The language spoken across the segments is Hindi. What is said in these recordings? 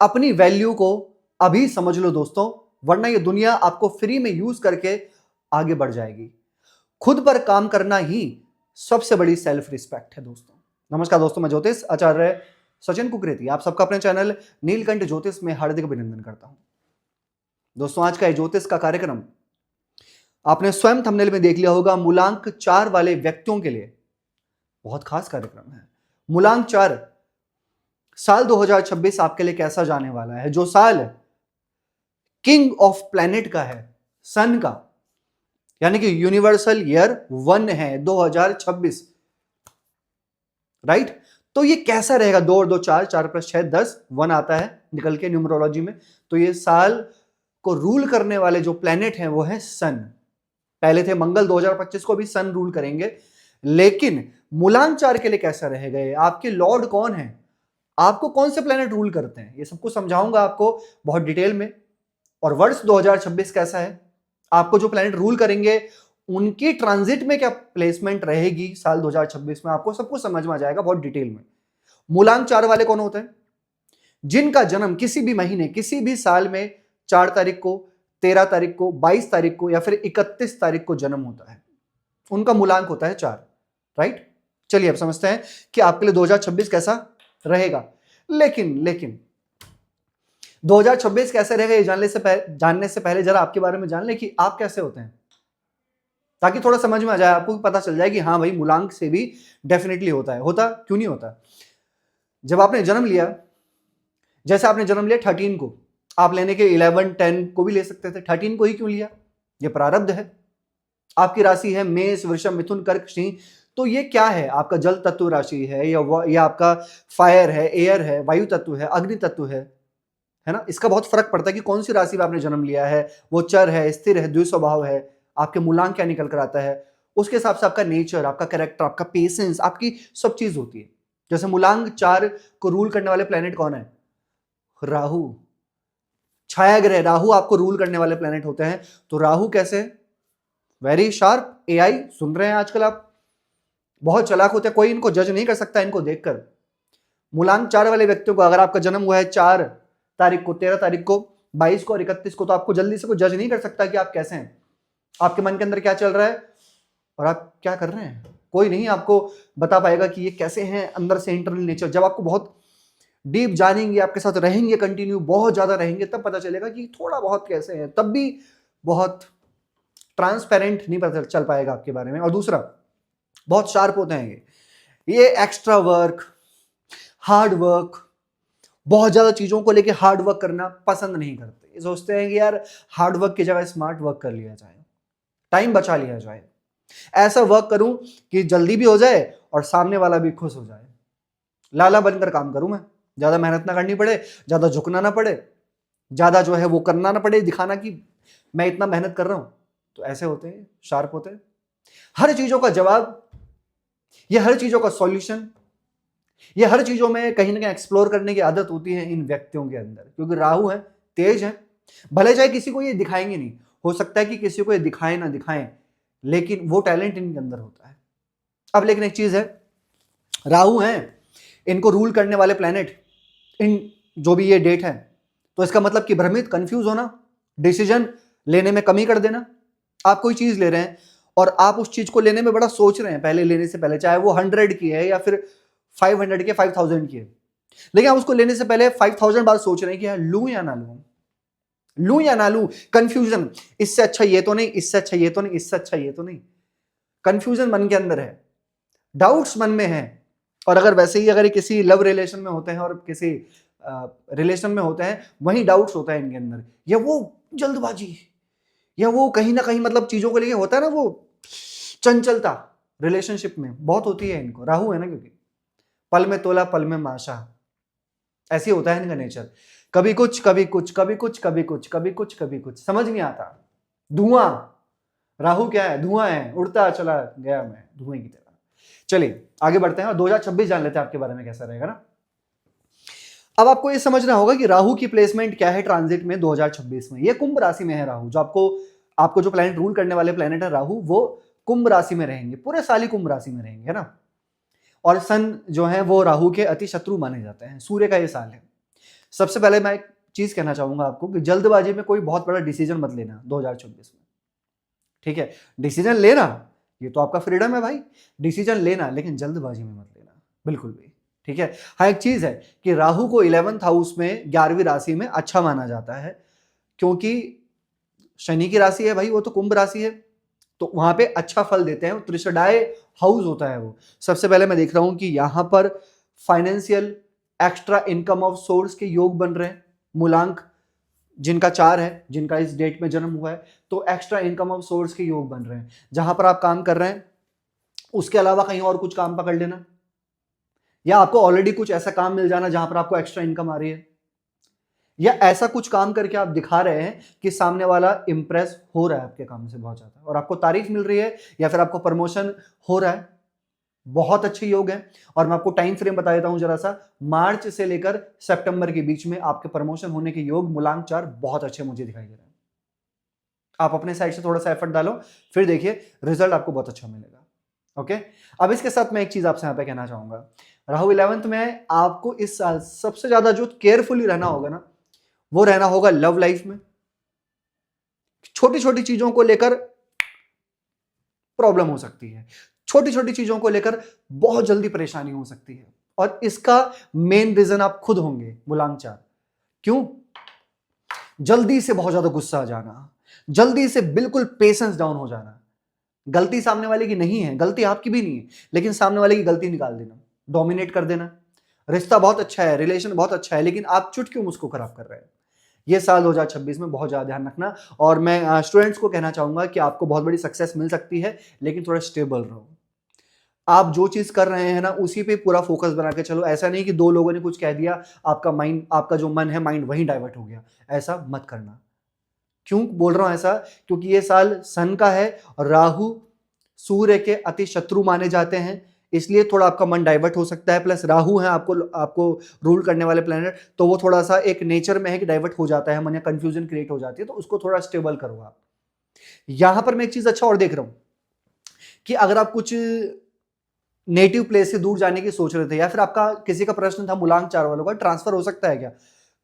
अपनी वैल्यू को अभी समझ लो दोस्तों, वरना ये दुनिया आपको फ्री में यूज करके आगे बढ़ जाएगी। खुद पर काम करना ही सबसे बड़ी सेल्फ रिस्पेक्ट है दोस्तों। नमस्कार दोस्तों, मैं ज्योतिष आचार्य सचिन कुकरेती आप सबका अपने चैनल नीलकंठ ज्योतिष में हार्दिक अभिनंदन करता हूं। दोस्तों, आज का ये ज्योतिष का कार्यक्रम आपने स्वयं थंबनेल में देख लिया होगा। मूलांक 4 वाले व्यक्तियों के लिए बहुत खास कार्यक्रम है। मूलांक 4 साल 2026 आपके लिए कैसा जाने वाला है? जो साल किंग ऑफ प्लैनेट का है, सन का, यानी कि यूनिवर्सल ईयर 1 है 2026, राइट? तो ये कैसा रहेगा? 2 और 2 4, 4 + 6 10, 1 आता है निकल के न्यूमरोलॉजी में। तो ये साल को रूल करने वाले जो प्लैनेट हैं वो है सन। पहले थे मंगल, 2025 को भी सन रूल करेंगे। लेकिन मूलांक 4 के लिए कैसा रहेगा? आपके लॉर्ड कौन है, आपको कौन से प्लैनेट रूल करते हैं, ये सब कुछ समझाऊंगा आपको बहुत डिटेल में। और वर्ष 2026 कैसा है, आपको जो प्लैनेट रूल करेंगे उनकी ट्रांजिट में क्या प्लेसमेंट रहेगी साल 2026 में, आपको सब कुछ समझ में आ जाएगा बहुत डिटेल में। मूलांक 4 वाले कौन होते हैं? जिनका जन्म किसी भी महीने, किसी भी साल में 4 तारीख को, 13 तारीख को, 22 तारीख को या फिर 31 तारीख को जन्म होता है, उनका मूलांक होता है 4, राइट? चलिए अब समझते हैं कि आपके लिए 2026 कैसा रहेगा। लेकिन 2026 कैसे रहेगा ये जानने से पहले जरा आपके बारे में जान ले कि आप कैसे होते हैं, ताकि थोड़ा समझ में आ जाए, आपको पता चल जाए कि हाँ भाई मूलांक से भी डेफिनेटली होता है। होता क्यों नहीं होता? जब आपने जन्म लिया, जैसे आपने जन्म लिया 13 को, आप लेने के 11 10 को भी ले सकते थे, 13 को ही क्यों लिया? ये प्रारब्ध है। आपकी राशि है मेष, वृषभ, मिथुन, कर्क, सिंह। तो ये क्या है? आपका जल तत्व राशि है या आपका फायर है, एयर है, वायु तत्व है, अग्नि तत्व है ना? इसका बहुत फर्क पड़ता है कि कौन सी राशि में आपने जन्म लिया है, वो चर है, स्थिर है, द्विस्वभाव है, आपके मूलांक क्या निकल कर आता है, उसके हिसाब से आपका नेचर, आपका कैरेक्टर, आपका पेशेंस, आपकी सब चीज होती है। जैसे मूलांक 4 को रूल करने वाले प्लेनेट कौन है? राहु, छाया ग्रह राहु आपको रूल करने वाले प्लेनेट होते हैं। तो राहु कैसे? Very sharp. एआई सुन रहे हैं आजकल आप, बहुत चालाक होते हैं, कोई इनको जज नहीं कर सकता इनको देखकर। मूलांक 4 वाले व्यक्तियों को, अगर आपका जन्म हुआ है 4 तारीख को, 13 तारीख को, 22 को और 31 को, तो आपको जल्दी से कोई जज नहीं कर सकता कि आप कैसे हैं, आपके मन के अंदर क्या चल रहा है और आप क्या कर रहे हैं। कोई नहीं आपको बता पाएगा कि ये कैसे हैं अंदर से, इंटरनल नेचर। जब आपको बहुत डीप जानेंगे, आपके साथ रहेंगे, कंटिन्यू बहुत ज्यादा रहेंगे, तब पता चलेगा कि थोड़ा बहुत कैसे हैं। तब भी बहुत ट्रांसपेरेंट नहीं पता चल पाएगा आपके बारे में। और दूसरा, बहुत शार्प होते हैं ये एक्स्ट्रा वर्क, हार्ड वर्क, बहुत ज्यादा चीजों को लेके हार्ड वर्क करना पसंद नहीं करते। ये सोचते हैं कि यार हार्ड वर्क की जगह स्मार्ट वर्क कर लिया जाए, टाइम बचा लिया जाए, ऐसा वर्क करूं कि जल्दी भी हो जाए और सामने वाला भी खुश हो जाए। लाला बनकर काम करूं मैं, ज्यादा मेहनत ना करनी पड़े, ज्यादा झुकना ना पड़े, ज्यादा जो है वो करना ना पड़े, दिखाना कि मैं इतना मेहनत कर रहा हूं। तो ऐसे होते हैं, शार्प होते हैं, हर चीजों का जवाब, ये हर चीजों का सॉल्यूशन, ये हर चीजों में कहीं ना कहीं एक्सप्लोर करने की आदत होती है इन व्यक्तियों के अंदर, क्योंकि राहु है, तेज है। भले चाहे किसी को ये दिखाएंगे नहीं, हो सकता है कि किसी को ये दिखाएं ना दिखाएं, लेकिन वो टैलेंट इनके अंदर होता है। अब लेकिन एक चीज है, राहु है, इनको रूल करने वाले प्लैनेट इन जो भी ये डेट है, तो इसका मतलब कि भ्रमित, कंफ्यूज होना, डिसीजन लेने में कमी कर देना। आप कोई चीज ले रहे हैं और आप उस चीज को लेने में बड़ा सोच रहे हैं पहले लेने से पहले, चाहे वो 100 की है या फिर 500 की, 5000 की है, लेकिन आप उसको लेने से पहले 5000 बार सोच रहे हैं कि यार लूं या ना लूं, लूं या ना लूं। कंफ्यूजन, इससे अच्छा ये तो नहीं, इससे अच्छा ये तो नहीं, इससे अच्छा ये तो नहीं। कंफ्यूजन मन के अंदर है, डाउट्स मन में है। और अगर वैसे ही अगर किसी लव रिलेशन में होते हैं और किसी रिलेशन में होते हैं, वही डाउट्स होता है इनके अंदर, या वो जल्दबाजी, या वो कहीं ना कहीं मतलब चीजों को लेके होता है ना, वो चंचलता रिलेशनशिप में बहुत होती है इनको। राहु है ना, क्योंकि पल में तोला पल में माशा, ऐसे होता है इनका नेचर। कभी कुछ कभी कुछ, कभी कुछ कभी कुछ, कभी कुछ कभी कुछ, समझ नहीं आता। धुआं, राहु क्या है? धुआं है, उड़ता चला गया मैं धुएं की तरह। चलिए आगे बढ़ते हैं और 2026 जान लेते हैं आपके बारे में कैसा रहेगा ना। अब आपको ये समझना होगा कि राहु की प्लेसमेंट क्या है ट्रांजिट में 2026 में। ये कुंभ राशि में है राहु, जो आपको जो प्लैनेट रूल करने वाले प्लैनेट है राहु, वो कुंभ राशि में रहेंगे, पूरे साल ही कुंभ राशि में रहेंगे, है ना। और सन जो है वो राहु के अति शत्रु माने जाते हैं। सूर्य का ये साल है, सबसे पहले मैं एक चीज कहना चाहूंगा आपको कि जल्दबाजी में कोई बहुत बड़ा डिसीजन मत लेना 2024 में, ठीक है। डिसीजन लेना ये तो आपका फ्रीडम है भाई, डिसीजन लेना, लेकिन जल्दबाजी में मत लेना बिल्कुल भी, ठीक है। हाँ एक चीज है कि राहु को 11th हाउस में 11वीं राशि में अच्छा माना जाता है, क्योंकि शनि की राशि है भाई, वो तो कुंभ राशि है, तो वहां पे अच्छा फल देते हैं, त्रिशडाय हाउस होता है वो। सबसे पहले मैं देख रहा हूं कि यहां पर financial extra income of source के योग बन रहे हैं, मूलांक जिनका 4 है, जिनका इस डेट में जन्म हुआ है, तो एक्स्ट्रा इनकम ऑफ सोर्स के योग बन रहे हैं। जहां पर आप काम कर रहे हैं उसके अलावा कहीं और कुछ काम पकड़ लेना, या आपको ऑलरेडी कुछ ऐसा काम मिल जाना जहां पर आपको एक्स्ट्रा इनकम आ रही है, या ऐसा कुछ काम करके आप दिखा रहे हैं कि सामने वाला इंप्रेस हो रहा है आपके काम से बहुत ज्यादा और आपको तारीफ मिल रही है, या फिर आपको प्रमोशन हो रहा है। बहुत अच्छे योग हैं। और मैं आपको टाइम फ्रेम बता देता हूं जरा सा, मार्च से लेकर सितंबर के बीच में आपके प्रमोशन होने के योग मूलांक 4 बहुत अच्छे मुझे दिखाई दे रहे हैं। आप अपने साइड से थोड़ा सा एफर्ट डालो, फिर देखिए रिजल्ट आपको बहुत अच्छा मिलेगा। ओके, अब इसके साथ मैं एक चीज आपसे यहां पे कहना चाहूंगा, राहु 11th में आपको इस साल सबसे ज्यादा जो केयरफुली रहना होगा ना, वो रहना होगा लव लाइफ में। छोटी छोटी चीजों को लेकर प्रॉब्लम हो सकती है, छोटी छोटी चीजों को लेकर बहुत जल्दी परेशानी हो सकती है, और इसका मेन रीजन आप खुद होंगे मूलांक 4। क्यों? जल्दी से बहुत ज्यादा गुस्सा आ जाना, जल्दी से बिल्कुल पेशेंस डाउन हो जाना। गलती सामने वाले की नहीं है, गलती आपकी भी नहीं है, लेकिन सामने वाले की गलती निकाल देना, डोमिनेट कर देना। रिश्ता बहुत अच्छा है, रिलेशन बहुत अच्छा है, लेकिन आप चुट क्यों उसको खराब कर रहे हैं। ये साल 2026 में बहुत ज्यादा ध्यान रखना। और मैं स्टूडेंट्स को कहना चाहूंगा कि आपको बहुत बड़ी सक्सेस मिल सकती है, लेकिन थोड़ा स्टेबल रहो। आप जो चीज कर रहे हैं ना उसी पे पूरा फोकस बना के चलो। ऐसा नहीं कि दो लोगों ने कुछ कह दिया, आपका माइंड, आपका जो मन है माइंड वहीं डाइवर्ट हो गया, ऐसा मत करना। क्यों बोल रहा हूं ऐसा? क्योंकि ये साल सन का है और राहु सूर्य के अति शत्रु माने जाते हैं, इसलिए थोड़ा आपका मन डाइवर्ट हो सकता है। प्लस राहु है आपको रूल करने वाले प्लैनेट, तो वो थोड़ा सा एक नेचर में है कि डाइवर्ट हो जाता है मन, या कंफ्यूजन क्रिएट हो जाती है, तो उसको थोड़ा स्टेबल करो आप। यहां पर मैं एक चीज अच्छा और देख रहा हूं कि अगर आप कुछ नेटिव प्लेस से दूर जाने की सोच रहे थे, या फिर आपका किसी का प्रश्न था मूलांक 4 वालों का, ट्रांसफर हो सकता है क्या,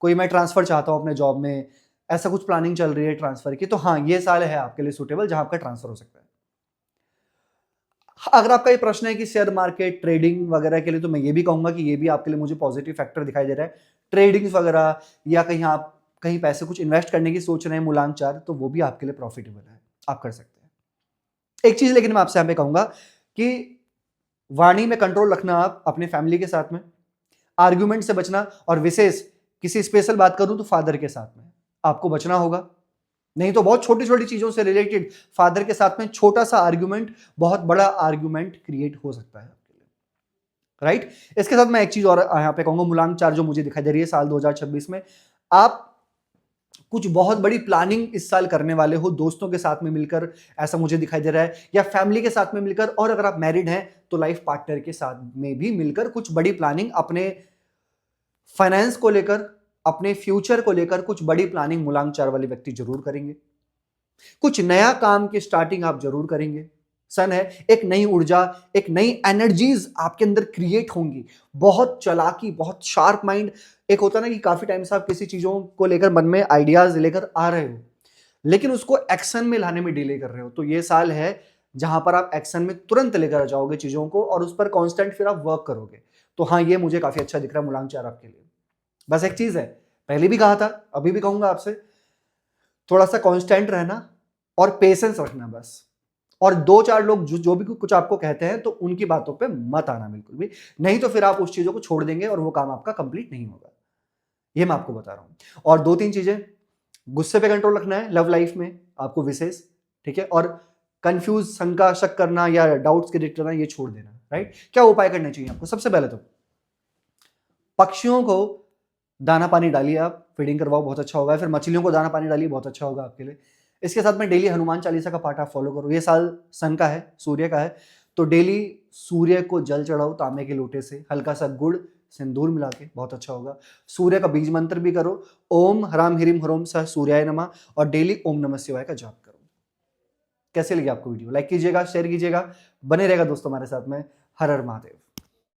कोई मैं ट्रांसफर चाहता हूं अपने जॉब में, ऐसा कुछ प्लानिंग चल रही है ट्रांसफर की, तो हाँ ये साल है आपके लिए सुटेबल जहां आपका ट्रांसफर हो सकता है। अगर आपका ये प्रश्न है कि शेयर मार्केट ट्रेडिंग वगैरह के लिए, तो मैं ये भी कहूंगा कि ये भी आपके लिए मुझे पॉजिटिव फैक्टर दिखाई दे रहा है। ट्रेडिंग वगैरह, या कहीं आप कहीं पैसे कुछ इन्वेस्ट करने की सोच रहे हैं मूलांक 4, तो वो भी आपके लिए प्रॉफिटेबल है, आप कर सकते हैं। एक चीज लेकिन मैं आपसे यहां पे कहूंगा कि वाणी में कंट्रोल रखना, आप अपने फैमिली के साथ में, आर्ग्यूमेंट से बचना, और विशेष किसी स्पेशल बात करूं तो फादर के साथ में आपको बचना होगा। नहीं तो बहुत छोटी छोटी चीजों से रिलेटेड फादर के साथ में छोटा सा आर्ग्यूमेंट बहुत बड़ा आर्ग्यूमेंट क्रिएट हो सकता है आपके लिए, राइट। इसके साथ मैं एक चीज और यहां पे कहूंगा, मूलांक 4 जो मुझे दिखाई दे रही है साल 2026 में, आप कुछ बहुत बड़ी प्लानिंग इस साल करने वाले हो दोस्तों के साथ में मिलकर, ऐसा मुझे दिखाई दे रहा है, या फैमिली के साथ में मिलकर, और अगर आप मैरिड हैं तो लाइफ पार्टनर के साथ में भी मिलकर कुछ बड़ी प्लानिंग अपने फाइनेंस को लेकर, अपने फ्यूचर को लेकर कुछ बड़ी प्लानिंग मूलांक 4 वाले व्यक्ति जरूर करेंगे। कुछ नया काम की स्टार्टिंग आप जरूर करेंगे। सन है, एक नई ऊर्जा, एक नई एनर्जीज आपके अंदर क्रिएट होंगी, बहुत चालाकी, बहुत शार्प माइंड। एक होता ना कि काफी टाइम से आप किसी चीजों को लेकर मन में आइडियाज लेकर आ रहे हो, लेकिन उसको एक्शन में लाने में डिले कर रहे हो, तो ये साल है जहां पर आप एक्शन में तुरंत लेकर जाओगे चीजों को, और उस पर कांस्टेंट फिर आप वर्क करोगे। तो हाँ ये मुझे काफी अच्छा दिख रहा है मूलांक 4 आपके लिए। बस एक चीज है, पहले भी कहा था अभी भी कहूंगा आपसे, थोड़ा सा कांस्टेंट रहना और पेशेंस रखना बस। और दो चार लोग जो भी कुछ आपको कहते हैं तो उनकी बातों पे मत आना बिल्कुल भी, नहीं तो फिर आप उस चीजों को छोड़ देंगे और वो काम आपका कंप्लीट नहीं होगा, ये मैं आपको बता रहा हूं। और दो तीन चीजें, गुस्से पे कंट्रोल रखना है लव लाइफ में आपको विशेष, ठीक है। और कंफ्यूज, शंका, शक करना या डाउट्स क्रिएट करना ये छोड़ देना, राइट। क्या उपाय करने चाहिए आपको? सबसे पहले तो पक्षियों को दाना पानी डालिए, आप फीडिंग करवाओ, बहुत अच्छा होगा। फिर मछलियों को दाना पानी डालिए, बहुत अच्छा होगा आपके लिए। इसके साथ में डेली हनुमान चालीसा का पाठ आप फॉलो करो। ये साल सन का है, सूर्य का है, तो डेली सूर्य को जल चढ़ाओ तांबे के लोटे से, हल्का सा गुड़ सिंदूर मिला के, बहुत अच्छा होगा। सूर्य का बीज मंत्र भी करो, ओम ह्राम ह्रीम ह्रोम सह सूर्याय नमः, और डेली ओम नमः शिवाय का जाप करो। कैसे लगी आपको वीडियो? लाइक कीजिएगा, शेयर कीजिएगा, बने रहेगा दोस्तों हमारे साथ में। हर हर महादेव।